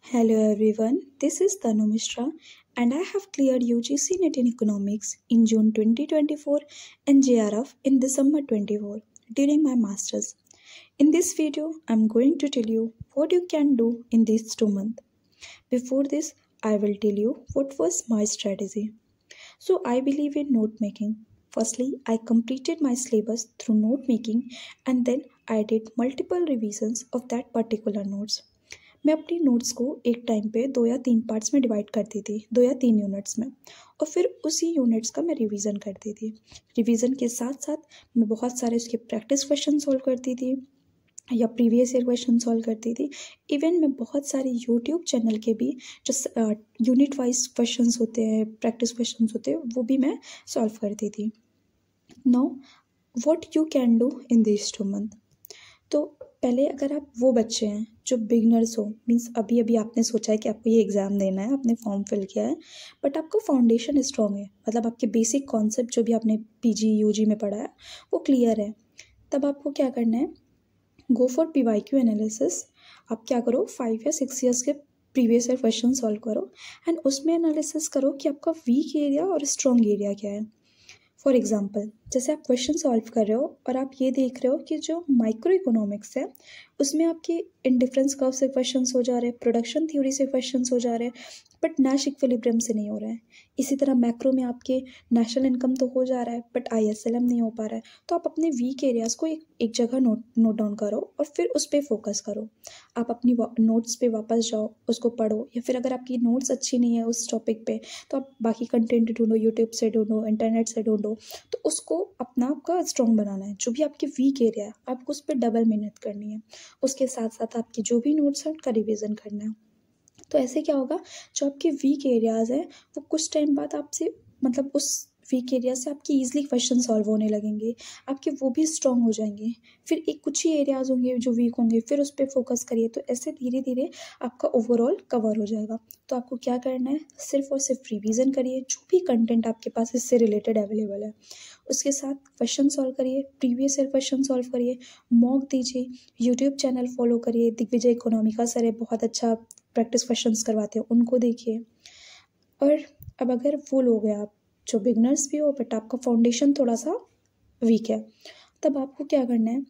Hello everyone, this is Tanu Mishra and I have cleared UGC NET in Economics in June 2024 and JRF in December 24 during my masters. In this video, I'm going to tell you what you can do in these 2 months. Before this, I will tell you what was my strategy. So I believe in note making. Firstly, I completed my syllabus through note making and then I did multiple revisions of that particular notes. मैं अपनी notes को एक time पे 2 या 3 parts में divide करती थी, 2 या 3 यूनिट्स में, और फिर उसी यूनिट्स का मैं रिवीजन करती थी। रिवीजन के साथ साथ मैं बहुत सारे उसके प्रैक्टिस क्वेश्चन सॉल्व करती थी या प्रीवियस ईयर क्वेश्चन सॉल्व करती थी। इवन मैं बहुत सारे यूट्यूब चैनल के भी जो यूनिट वाइज क्वेश्चंस होते हैं, प्रैक्टिस क्वेश्चंस होते हैं, वो भी मैं सॉल्व करती थी। Now what you can do in this 2 month. तो पहले अगर आप वो बच्चे हैं जो बिगनर्स हो, मीन्स अभी अभी आपने सोचा है कि आपको ये एग्ज़ाम देना है, आपने फॉर्म फिल किया है, बट आपका फाउंडेशन स्ट्रॉन्ग है, मतलब आपके बेसिक कॉन्सेप्ट जो भी आपने पीजी यूजी में पढ़ा है वो क्लियर है, तब आपको क्या करना है, गो फॉर PYQ एनालिसिस। आप क्या करो, 5 या 6 ईयर्स के प्रीवियस ईयर क्वेश्चन सॉल्व करो एंड उसमें एनालिसिस करो कि आपका वीक एरिया और स्ट्रॉन्ग एरिया क्या है। फॉर एग्जाम्पल, जैसे आप क्वेश्चन सॉल्व कर रहे हो और आप ये देख रहे हो कि जो माइक्रो इकोनॉमिक्स है उसमें आपके इंडिफरेंस कर्व से क्वेश्चंस हो जा रहे हैं, प्रोडक्शन थ्योरी से क्वेश्चंस हो जा रहे हैं, बट नैश इक्विलिब्रियम से नहीं हो रहा है। इसी तरह मैक्रो में आपके नेशनल इनकम तो हो जा रहा है बट ISLM नहीं हो पा रहा है। तो आप अपने वीक एरियाज़ को एक जगह नोट डाउन करो और फिर उस पर फोकस करो। आप अपनी नोट्स पे वापस जाओ, उसको पढ़ो, या फिर अगर आपकी नोट्स अच्छी नहीं है उस टॉपिक पे तो आप बाकी कंटेंट ढूंढो, यूट्यूब से ढूंढो, इंटरनेट से ढूंढो। तो उसको अपना आपका स्ट्रॉन्ग बनाना है। जो भी आपके वीक एरिया है आपको उस पर डबल मेहनत करनी है। उसके साथ साथ आपकी जो भी नोट्स हैं उनका रिविज़न करना है। तो ऐसे क्या होगा, जो आपके वीक एरियाज़ हैं वो कुछ टाइम बाद आपसे, मतलब उस वीक एरिया से आपके ईजिली क्वेश्चन सॉल्व होने लगेंगे, आपके वो भी स्ट्रॉन्ग हो जाएंगे। फिर एक कुछ ही एरियाज़ होंगे जो वीक होंगे, फिर उस पर फोकस करिए। तो ऐसे धीरे धीरे आपका ओवरऑल कवर हो जाएगा। तो आपको क्या करना है, सिर्फ और सिर्फ रिवीजन करिए, जो भी कंटेंट आपके पास इससे रिलेटेड अवेलेबल है उसके साथ क्वेश्चन सॉल्व करिए, प्रीवियस ईयर क्वेश्चन सॉल्व करिए, मॉक दीजिए, यूट्यूब चैनल फॉलो करिए, दिग्विजय इकोनॉमिका सर है, बहुत अच्छा प्रैक्टिस क्वेश्चंस करवाते हैं, उनको देखिए। और अब अगर वो लोग हैं आप जो बिगनर्स भी हो बट आपका फाउंडेशन थोड़ा सा वीक है, तब आपको क्या करना है,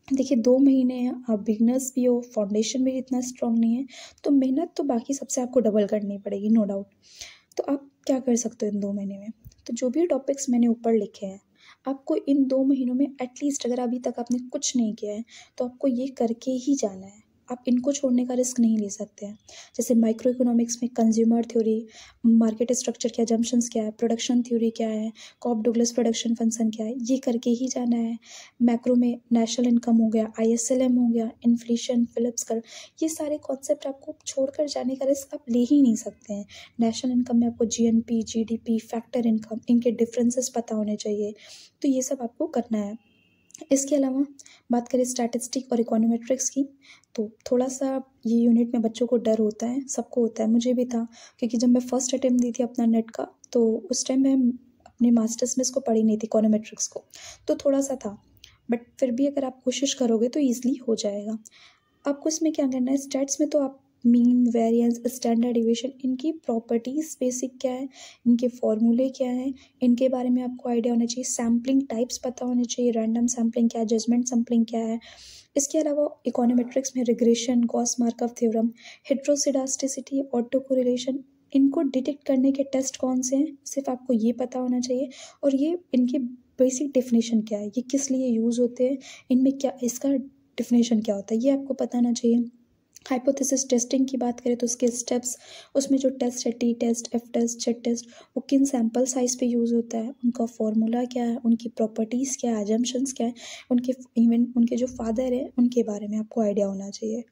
देखिए 2 महीने हैं, आप बिगनर्स भी हो, फाउंडेशन भी इतना स्ट्रॉन्ग नहीं है, तो मेहनत तो बाकी सबसे आपको डबल करनी पड़ेगी, नो डाउट। तो आप क्या कर सकते हो इन 2 महीने में, तो जो भी टॉपिक्स मैंने ऊपर लिखे हैं आपको इन 2 महीनों में एटलीस्ट, अगर अभी तक आपने कुछ नहीं किया है तो आपको ये करके ही जाना है। आप इनको छोड़ने का रिस्क नहीं ले सकते हैं। जैसे माइक्रो इकोनॉमिक्स में कंज्यूमर थ्योरी, मार्केट स्ट्रक्चर के जम्पशंस क्या है, प्रोडक्शन थ्योरी क्या है, कॉप डुगलस प्रोडक्शन फंक्शन क्या है, ये करके ही जाना है। मैक्रो में नेशनल इनकम हो गया, ISLM हो गया, इन्फ्लेशन, फिलिप्स कर्व, ये सारे कॉन्सेप्ट आपको छोड़कर जाने का रिस्क आप ले ही नहीं सकते हैं। नेशनल इनकम में आपको GNP, GDP, फैक्टर इनकम, इनके डिफरेंसेस पता होने चाहिए। तो ये सब आपको करना है। इसके अलावा बात करें स्टैटिस्टिक और इकोनोमेट्रिक्स की, तो थोड़ा सा ये यूनिट में बच्चों को डर होता है, सबको होता है, मुझे भी था, क्योंकि जब मैं फर्स्ट अटेम्प्ट दी थी अपना नेट का तो उस टाइम मैं अपने मास्टर्स में इसको पढ़ी नहीं थी, इकोनोमेट्रिक्स को, तो थोड़ा सा था, बट फिर भी अगर आप कोशिश करोगे तो ईजिली हो जाएगा। आपको इसमें क्या करना है, स्टैट्स में तो आप मीन, वेरिएंस, स्टैंडर्ड डिविएशन, इनकी प्रॉपर्टीज़ बेसिक क्या है, इनके फॉर्मूले क्या हैं, इनके बारे में आपको आइडिया होना चाहिए। सैम्पलिंग टाइप्स पता होने चाहिए, रैंडम सैम्पलिंग क्या है, जजमेंट सैम्पलिंग क्या है। इसके अलावा इकोनोमेट्रिक्स में regression, Gauss Markov theorem, heteroscedasticity, autocorrelation, इनको डिटेक्ट करने के टेस्ट कौन से हैं सिर्फ आपको ये पता होना चाहिए। और ये इनकी बेसिक डेफिनेशन क्या है, ये किस लिए यूज़ होते हैं, इनमें क्या, इसका डेफिनेशन क्या होता है, ये आपको पता होना चाहिए। हाइपोथेसिस टेस्टिंग की बात करें तो उसके स्टेप्स, उसमें जो टेस्ट है, T test, F test, Z test, वो किन सैम्पल साइज़ पे यूज़ होता है, उनका फॉर्मूला क्या है, उनकी प्रॉपर्टीज़ क्या है, अजम्पशंस क्या है, उनके इवन उनके जो फादर है उनके बारे में आपको आइडिया होना चाहिए।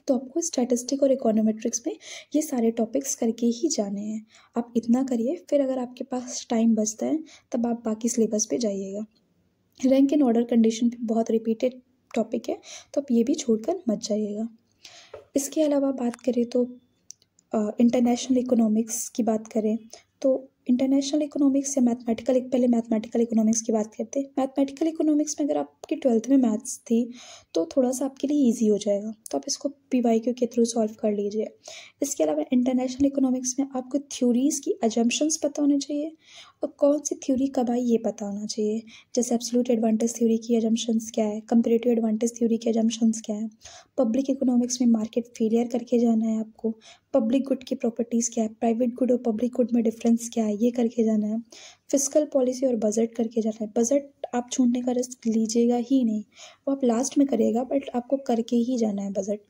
तो आपको स्टैटिस्टिक और इकोनोमेट्रिक्स में ये सारे टॉपिक्स करके ही जाने हैं। आप इतना करिए, फिर अगर आपके पास टाइम बचता है तब आप बाकी सिलेबस पे जाइएगा। रैंक एंड ऑर्डर कंडीशन भी बहुत रिपीटेड टॉपिक है, तो आप ये भी छोड़कर मत जाइएगा। इसके अलावा बात करें तो इंटरनेशनल इकोनॉमिक्स की बात करें तो इंटरनेशनल इकोनॉमिक्स या मैथमेटिकल, पहले मैथमेटिकल इकोनॉमिक्स की बात करते हैं। मैथमेटिकल इकोनॉमिक्स में अगर आपकी 12th में मैथ्स थी तो थोड़ा सा आपके लिए इजी हो जाएगा, तो आप इसको PYQ के थ्रू सॉल्व कर लीजिए। इसके अलावा इंटरनेशनल इकोनॉमिक्स में आपको थ्योरीज़ की अजम्पशंस पता होने चाहिए और कौन सी थ्योरी कब आई ये पता होना चाहिए। जैसे एब्सोल्यूट एडवांटेज थ्योरी की अजम्पशंस क्या है, कंपैरेटिव एडवांटेज थ्योरी की अजम्पशंस क्या है। पब्लिक इकोनॉमिक्स में मार्केट फेलियर करके जाना है आपको। पब्लिक गुड की प्रॉपर्टीज़ क्या है, प्राइवेट गुड और पब्लिक गुड में डिफरेंस क्या है, ये करके जाना है। फिस्कल पॉलिसी और बजट करके जाना है। बजट आप छूटने का रिस्क लीजिएगा ही नहीं, वो आप लास्ट में करिएगा, बट आपको करके ही जाना है बजट।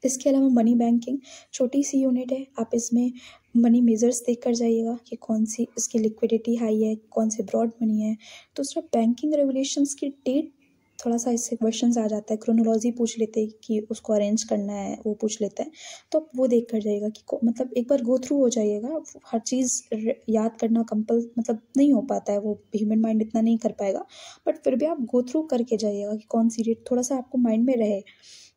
इसके अलावा मनी बैंकिंग छोटी सी यूनिट है, आप इसमें मनी मेजर्स देख कर जाइएगा कि कौन सी इसकी लिक्विडिटी हाई है, कौन से ब्रॉड मनी है। दूसरा बैंकिंग रेगुलेशंस की डेट, थोड़ा सा इससे क्वेश्चंस आ जाता है, क्रोनोलॉजी पूछ लेते हैं कि उसको अरेंज करना है, वो पूछ लेते हैं, तो आप वो देख कर जाइएगा कि मतलब एक बार गो थ्रू हो जाइएगा। हर चीज़ याद करना मतलब नहीं हो पाता है, वो ह्यूमन माइंड इतना नहीं कर पाएगा, बट फिर भी आप गो थ्रू करके जाइएगा कि कौन सी डेट थोड़ा सा आपको माइंड में रहे।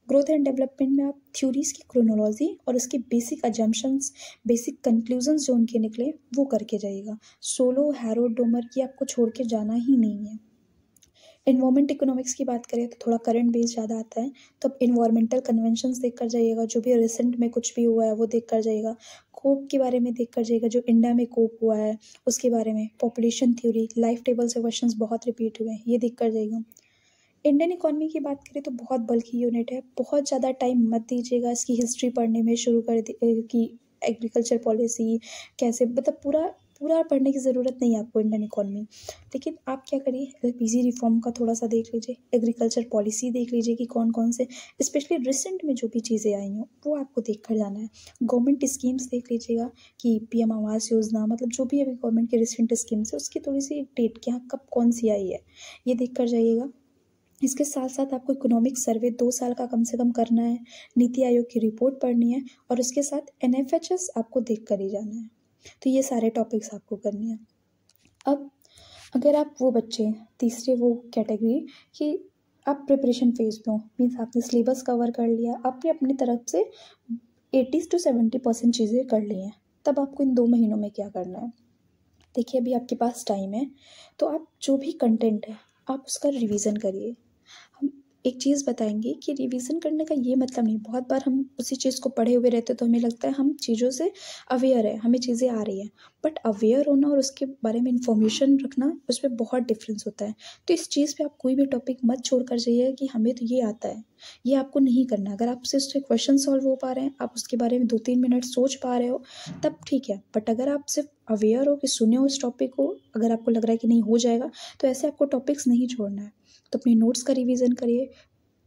ग्रोथ एंड डेवलपमेंट में आप थ्योरीज़ की क्रोनोलॉजी और उसके बेसिक अजम्पशंस, बेसिक कंक्लूजन्स जो उनके निकले वो करके जाइएगा। सोलो, हैरोल्ड, डोमर की आपको छोड़ के जाना ही नहीं है। इन्वायरमेंट इकोनॉमिक्स की बात करें तो थोड़ा करंट बेस ज़्यादा आता है, तो अब इन्वायरमेंटल कन्वेंशंस देख कर जाइएगा, जो भी रिसेंट में कुछ भी हुआ है वो देख कर जाइएगा। कोप के बारे में देख कर जाइएगा, जो इंडिया में कोप हुआ है उसके बारे में। पॉपुलेशन थ्योरी, लाइफ टेबल से क्वेश्चंस बहुत रिपीट हुए हैं, ये देख कर जाइएगा। इंडियन इकॉनमी की बात करें तो बहुत बल्कि यूनिट है, बहुत ज़्यादा टाइम मत दीजिएगा इसकी हिस्ट्री पढ़ने में। शुरू कर कि एग्रीकल्चर पॉलिसी कैसे, मतलब पूरा पूरा पढ़ने की ज़रूरत नहीं है आपको इंडियन इकॉनमी। लेकिन आप क्या करिए, LPG रिफॉर्म का थोड़ा सा देख लीजिए, एग्रीकल्चर पॉलिसी देख लीजिए कि कौन कौन से स्पेशली रिसेंट में जो भी चीज़ें आई हों वो आपको देख कर जाना है। गवर्नमेंट स्कीम्स देख लीजिएगा कि PM आवास योजना, मतलब जो भी अभी गवर्नमेंट की रिसेंट स्कीम्स है उसकी थोड़ी सी डेट क्या कब कौन सी आई है, ये देख कर जाइएगा। इसके साथ साथ आपको इकोनॉमिक सर्वे 2 साल का कम से कम करना है, नीति आयोग की रिपोर्ट पढ़नी है और उसके साथ NFHS आपको देख कर ही जाना है। तो ये सारे टॉपिक्स आपको करने हैं। अब अगर आप वो बच्चे तीसरे वो कैटेगरी कि आप प्रिपरेशन फेज में हो, मीन्स आपने सिलेबस कवर कर लिया, आपने अपनी तरफ से 80 to 70% चीज़ें कर ली हैं, तब आपको इन 2 महीनों में क्या करना है। देखिए अभी आपके पास टाइम है, तो आप जो भी कंटेंट है आप उसका रिवीजन करिए। हम एक चीज़ बताएंगे कि रिवीजन करने का ये मतलब नहीं, बहुत बार हम उसी चीज़ को पढ़े हुए रहते तो हमें लगता है हम चीज़ों से अवेयर है, हमें चीज़ें आ रही हैं, बट अवेयर होना और उसके बारे में इंफॉर्मेशन रखना उसमें बहुत डिफरेंस होता है। तो इस चीज़ पे आप कोई भी टॉपिक मत छोड़ कर जाइए कि हमें तो ये आता है, ये आपको नहीं करना। अगर आपसे उससे क्वेश्चन सॉल्व हो पा रहे हैं, आप उसके बारे में 2-3 मिनट सोच पा रहे हो, तब ठीक है, बट अगर आप सिर्फ अवेयर हो कि सुने हो उस टॉपिक को, अगर आपको लग रहा है कि नहीं हो जाएगा, तो ऐसे आपको टॉपिक्स नहीं छोड़ना है। तो अपने नोट्स का रिवीजन करिए,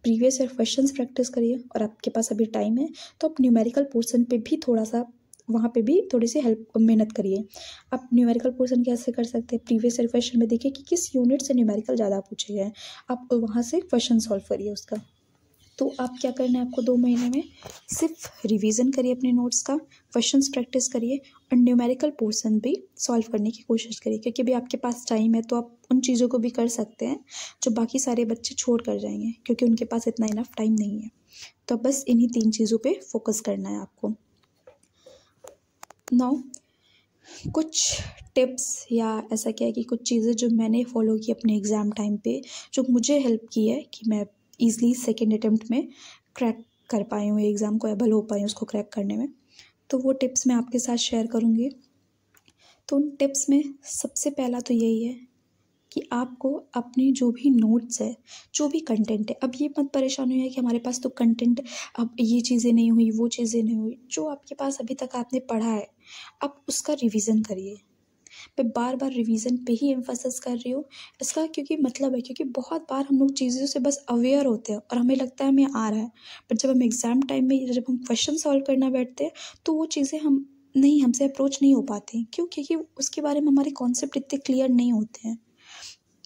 प्रीवियस ईयर क्वेश्चंस प्रैक्टिस करिए, और आपके पास अभी टाइम है तो आप न्यूमेरिकल पोर्शन पे भी थोड़ा सा, वहाँ पे भी थोड़ी सी मेहनत करिए। आप न्यूमेरिकल पोर्शन कैसे कर सकते हैं, प्रीवियस ईयर क्वेश्चन में देखिए कि किस यूनिट से न्यूमेरिकल ज़्यादा पूछे गए हैं, आप वहाँ से क्वेश्चन सॉल्व करिए उसका। तो आप क्या करना है, आपको 2 महीने में सिर्फ रिवीजन करिए अपने नोट्स का, क्वेश्चंस प्रैक्टिस करिए और न्यूमेरिकल पोर्शन भी सॉल्व करने की कोशिश करिए, क्योंकि अभी आपके पास टाइम है तो आप उन चीज़ों को भी कर सकते हैं जो बाकी सारे बच्चे छोड़ कर जाएंगे, क्योंकि उनके पास इतना इनफ टाइम नहीं है। तो बस इन्हीं 3 चीज़ों पे फोकस करना है आपको। नाउ कुछ टिप्स या ऐसा क्या है कि कुछ चीज़ें जो मैंने फॉलो की अपने एग्ज़ाम टाइम पे, जो मुझे हेल्प की है कि मैं ईज़िली सेकेंड अटेम्प्ट में क्रैक कर पाई हूँ, एग्ज़ाम को एबल हो पाई हूँ उसको क्रैक करने में, तो वो टिप्स मैं आपके साथ शेयर करूँगी। तो उन टिप्स में सबसे पहला तो यही है कि आपको अपनी जो भी नोट्स है, जो भी कंटेंट है, अब ये मत परेशान होइए कि हमारे पास तो कंटेंट, अब ये चीज़ें नहीं हुई, वो चीज़ें नहीं हुई, जो आपके पास अभी तक आपने पढ़ा है आप उसका रिवीजन करिए। मैं बार बार रिवीजन पे ही एम्फेसिस कर रही हूँ, इसका क्योंकि मतलब है, क्योंकि बहुत बार हम लोग चीज़ों से बस अवेयर होते हैं और हमें लगता है हमें आ रहा है, बट जब हम एग्ज़ाम टाइम में जब हम क्वेश्चन सॉल्व करना बैठते हैं तो वो चीज़ें हमसे अप्रोच नहीं हो पाती। क्यों? क्योंकि उसके बारे में हमारे कॉन्सेप्ट इतने क्लियर नहीं होते हैं।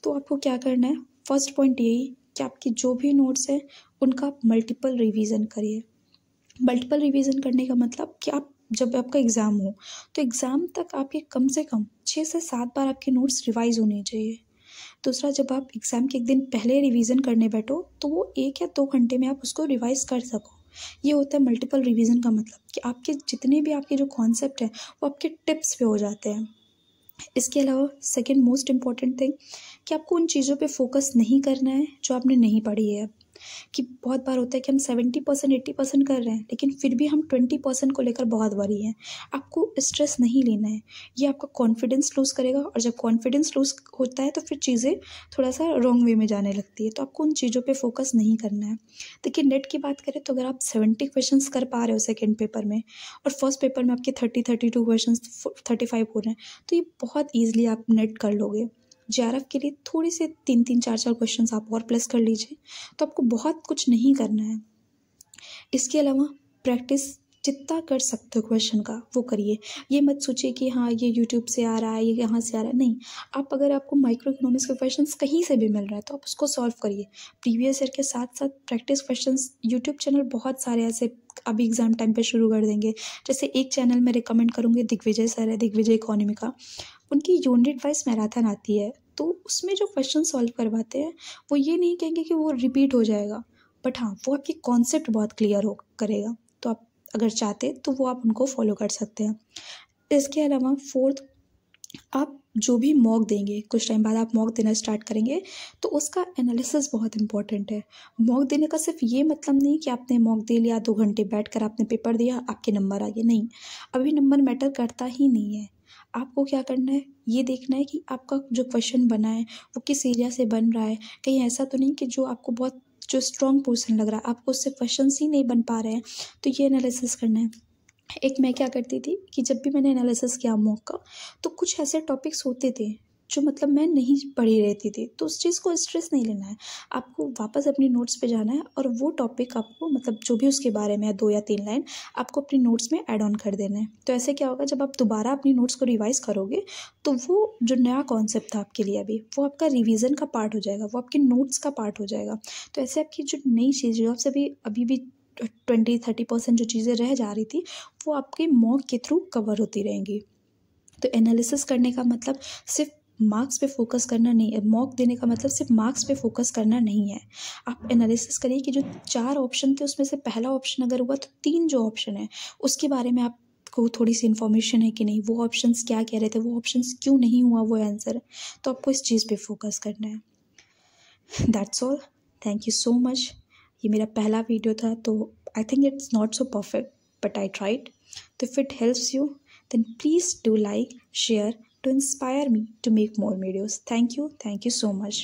तो आपको क्या करना है, फर्स्ट पॉइंट यही कि आपकी जो भी नोट्स हैं उनका आप मल्टीपल रिवीजन करिए। मल्टीपल रिवीजन करने का मतलब कि आप जब आपका एग्ज़ाम हो तो एग्ज़ाम तक आपके कम से कम 6 से 7 बार आपके नोट्स रिवाइज होने चाहिए। दूसरा, जब आप एग्ज़ाम के एक दिन पहले रिवीजन करने बैठो तो वो 1 या 2 घंटे में आप उसको रिवाइज कर सको। ये होता है मल्टीपल रिवीजन का मतलब, कि आपके जितने भी आपके जो कॉन्सेप्ट हैं वो आपके टिप्स पे हो जाते हैं। इसके अलावा सेकंड मोस्ट इम्पॉर्टेंट थिंग कि आपको उन चीज़ों पे फोकस नहीं करना है जो आपने नहीं पढ़ी है। कि बहुत बार होता है कि हम 70% 80% कर रहे हैं, लेकिन फिर भी हम 20% को लेकर बहुत वरी हैं। आपको स्ट्रेस नहीं लेना है, ये आपका कॉन्फिडेंस लूज़ करेगा, और जब कॉन्फिडेंस लूज़ होता है तो फिर चीज़ें थोड़ा सा रॉन्ग वे में जाने लगती है। तो आपको उन चीज़ों पे फोकस नहीं करना है। देखिए, नेट की बात करें तो अगर आप 70 क्वेश्चंस कर पा रहे हो सेकंड पेपर में, और फर्स्ट पेपर में आपके 32 क्वेश्चंस 35 हो रहे हैं, तो ये बहुत ईजिली आप नेट कर लोगे। जेआरएफ के लिए थोड़ी से 3 4 क्वेश्चंस आप और प्लस कर लीजिए, तो आपको बहुत कुछ नहीं करना है। इसके अलावा प्रैक्टिस जितना कर सकते हो क्वेश्चन का वो करिए। ये मत सोचिए कि हाँ ये यूट्यूब से आ रहा है, ये यहाँ से आ रहा है, नहीं। आप अगर आपको माइक्रो इकोनॉमिक्स के क्वेश्चंस कहीं से भी मिल रहा है तो आप उसको सॉल्व करिए। प्रीवियस ईयर के साथ साथ प्रैक्टिस क्वेश्चंस यूट्यूब चैनल बहुत सारे ऐसे अभी एग्ज़ाम टाइम पे शुरू कर देंगे। जैसे एक चैनल मैं रिकमेंड करूँगी, दिग्विजय सर है, दिग्विजय इकोनॉमी का। उनकी यूनिट वाइज मैराथन आती है, तो उसमें जो क्वेश्चन सॉल्व करवाते हैं वो ये नहीं कहेंगे कि वो रिपीट हो जाएगा, बट हाँ वो आपकी कॉन्सेप्ट बहुत क्लियर हो करेगा। तो आप अगर चाहते तो वो आप उनको फॉलो कर सकते हैं। इसके अलावा फोर्थ, आप जो भी मॉक देंगे, कुछ टाइम बाद आप मॉक देना स्टार्ट करेंगे, तो उसका एनालिसिस बहुत इंपॉर्टेंट है। मॉक देने का सिर्फ ये मतलब नहीं कि आपने मॉक दे लिया, 2 घंटे बैठकर आपने पेपर दिया, आपके नंबर आ गए, नहीं। अभी नंबर मैटर करता ही नहीं है। आपको क्या करना है, ये देखना है कि आपका जो क्वेश्चन बना है वो किस एरिया से बन रहा है। कहीं ऐसा तो नहीं कि जो आपको बहुत जो स्ट्रॉन्ग पोर्शन लग रहा है आपको उससे क्वेश्चंस ही नहीं बन पा रहे हैं, तो ये एनालिसिस करना है। एक मैं क्या करती थी कि जब भी मैंने एनालिसिस किया मॉक का, तो कुछ ऐसे टॉपिक्स होते थे जो मतलब मैं नहीं पढ़ी रहती थी, तो उस चीज़ को स्ट्रेस नहीं लेना है। आपको वापस अपनी नोट्स पे जाना है और वो टॉपिक आपको मतलब जो भी उसके बारे में है 2 या 3 लाइन आपको अपनी नोट्स में ऐड ऑन कर देना है। तो ऐसे क्या होगा, जब आप दोबारा अपनी नोट्स को रिवाइज़ करोगे तो वो जो नया कॉन्सेप्ट था आपके लिए अभी, वो आपका रिवीजन का पार्ट हो जाएगा, वो आपके नोट्स का पार्ट हो जाएगा। तो ऐसे आपकी जो नई चीज़ जो आपसे अभी भी 20-30% जो चीज़ें रह जा रही थी वो आपके मॉक के थ्रू कवर होती रहेंगी। तो एनालिसिस करने का मतलब सिर्फ मार्क्स पे फोकस करना नहीं है, मॉक देने का मतलब सिर्फ मार्क्स पे फोकस करना नहीं है। आप एनालिसिस करिए कि जो 4 ऑप्शन थे उसमें से पहला ऑप्शन अगर हुआ तो 3 जो ऑप्शन है उसके बारे में आपको थोड़ी सी इन्फॉर्मेशन है कि नहीं, वो ऑप्शंस क्या कह रहे थे, वो ऑप्शंस क्यों नहीं हुआ वो आंसर, तो आपको इस चीज़ पे फोकस करना है। That's all, thank you so much. ये मेरा पहला वीडियो था, तो I think it's not so perfect but I tried. तो if it helps you then please do like, share to inspire me to make more videos. Thank you so much.